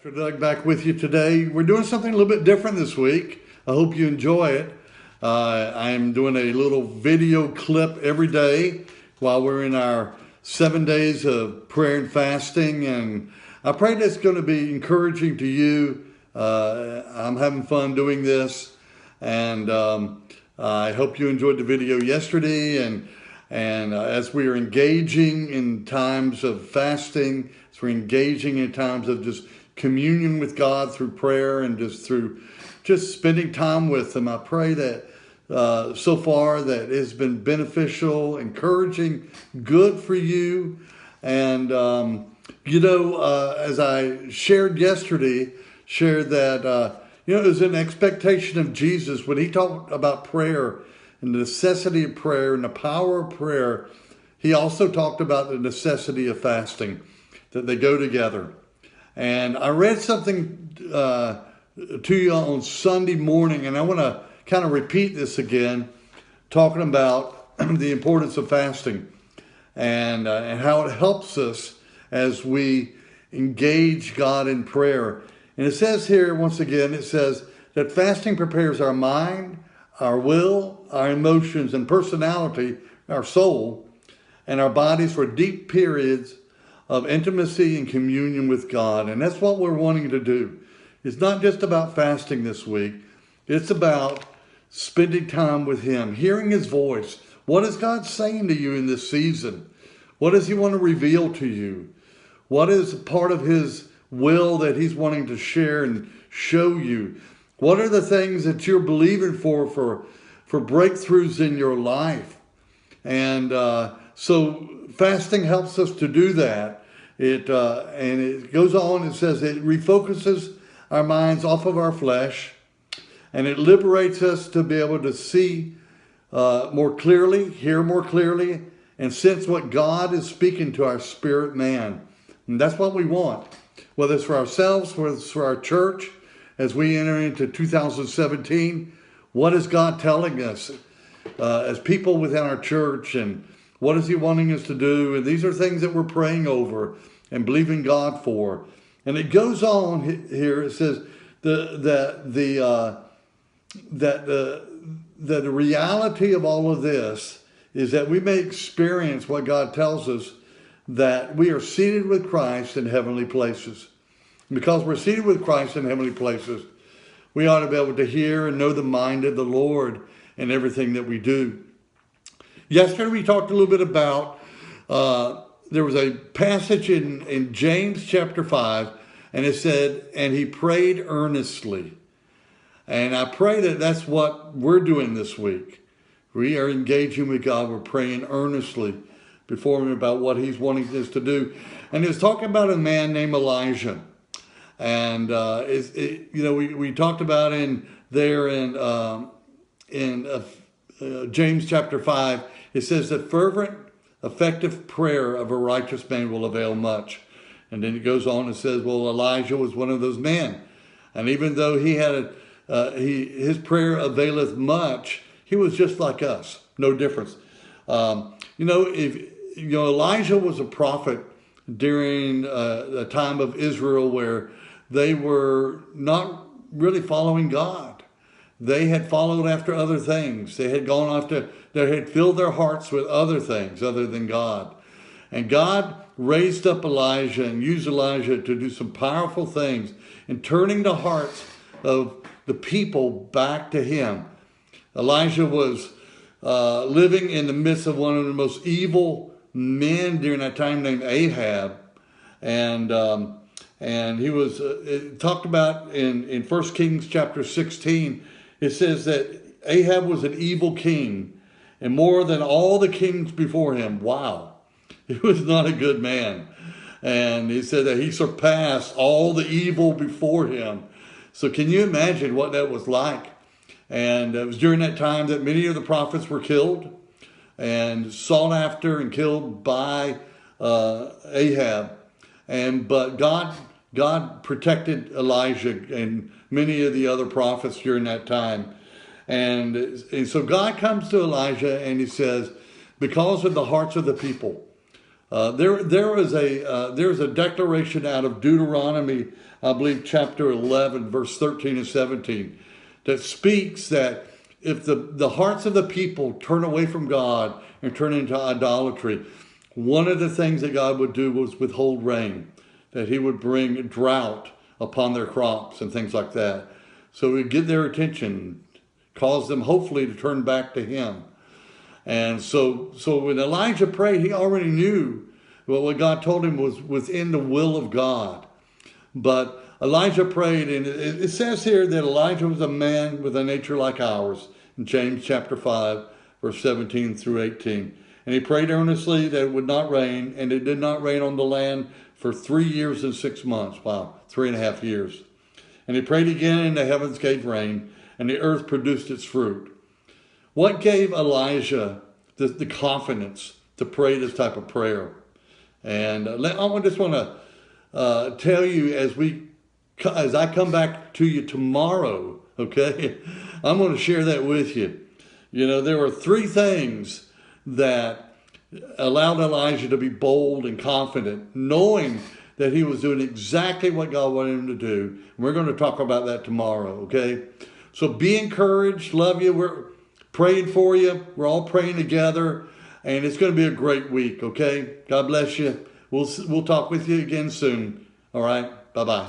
Pastor Doug back with you today. We're doing something a little bit different this week. I hope you enjoy it. I'm doing a little video clip every day while we're in our 7 days of prayer and fasting, and I pray that's going to be encouraging to you. I'm having fun doing this, and I hope you enjoyed the video yesterday. And as we are engaging in times of fasting, as we're engaging in times of just communion with God through prayer and just spending time with Him, I pray that so far that it's been beneficial, encouraging, good for you. And as I shared yesterday, that it was an expectation of Jesus when He talked about prayer and the necessity of prayer and the power of prayer. He also talked about the necessity of fasting, that they go together. And I read something to you on Sunday morning, and I want to kind of repeat this again, talking about the importance of fasting and how it helps us as we engage God in prayer. And it says here, once again, it says that fasting prepares our mind, our will, our emotions, and personality, our soul, and our bodies for deep periods of intimacy and communion with God. And that's what we're wanting to do. It's not just about fasting this week. It's about spending time with Him, hearing His voice. What is God saying to you in this season? What does He want to reveal to you? What is part of His will that He's wanting to share and show you? What are the things that you're believing for breakthroughs in your life? And so fasting helps us to do that. And it goes on, it says it refocuses our minds off of our flesh, and it liberates us to be able to see more clearly, hear more clearly, and sense what God is speaking to our spirit man. And that's what we want, whether it's for ourselves, whether it's for our church. As we enter into 2017, what is God telling us as people within our church, and what is He wanting us to do? And these are things that we're praying over and believing God for. And it goes on here. It says that the reality of all of this is that we may experience what God tells us, that we are seated with Christ in heavenly places. Because we're seated with Christ in heavenly places, we ought to be able to hear and know the mind of the Lord in everything that we do. Yesterday we talked a little bit about, there was a passage in James chapter 5, and it said, and he prayed earnestly. And I pray that that's what we're doing this week. We are engaging with God. We're praying earnestly before Him about what He's wanting us to do. And it was talking about a man named Elijah. And we talked about in James chapter 5, it says that fervent, effective prayer of a righteous man will avail much. And then it goes on and says, well, Elijah was one of those men, and even though he had his prayer availeth much, he was just like us, no difference. Elijah was a prophet during the time of Israel where they were not really following God. They had followed after other things. They had filled their hearts with other things other than God. And God raised up Elijah and used Elijah to do some powerful things in turning the hearts of the people back to Him. Elijah was living in the midst of one of the most evil men during that time named Ahab. And he was it talked about in 1 Kings chapter 16. It says that Ahab was an evil king, and more than all the kings before him. Wow, he was not a good man. And he said that he surpassed all the evil before him. So can you imagine what that was like? And it was during that time that many of the prophets were killed and sought after and killed by Ahab. But God protected Elijah and many of the other prophets during that time. And so God comes to Elijah and He says, because of the hearts of the people, There's a declaration out of Deuteronomy, I believe, chapter 11, verse 13 and 17, that speaks that if the hearts of the people turn away from God and turn into idolatry, one of the things that God would do was withhold rain, that he would bring drought upon their crops and things like that. So it would get their attention, cause them hopefully to turn back to him. And so when Elijah prayed, he already knew what God told him was within the will of God. But Elijah prayed, and it says here that Elijah was a man with a nature like ours, in James chapter 5, verse 17 through 18. And he prayed earnestly that it would not rain, and it did not rain on the land for 3 years and 6 months. Wow, 3.5 years. And he prayed again, and the heavens gave rain, and the earth produced its fruit. What gave Elijah the confidence to pray this type of prayer? And I just want to tell you as I come back to you tomorrow, okay, I'm going to share that with you. You know, there were 3 things that allowed Elijah to be bold and confident, knowing that he was doing exactly what God wanted him to do. And we're going to talk about that tomorrow, okay? So be encouraged. Love you. We're praying for you. We're all praying together. And it's going to be a great week, okay? God bless you. We'll talk with you again soon. All right? Bye-bye.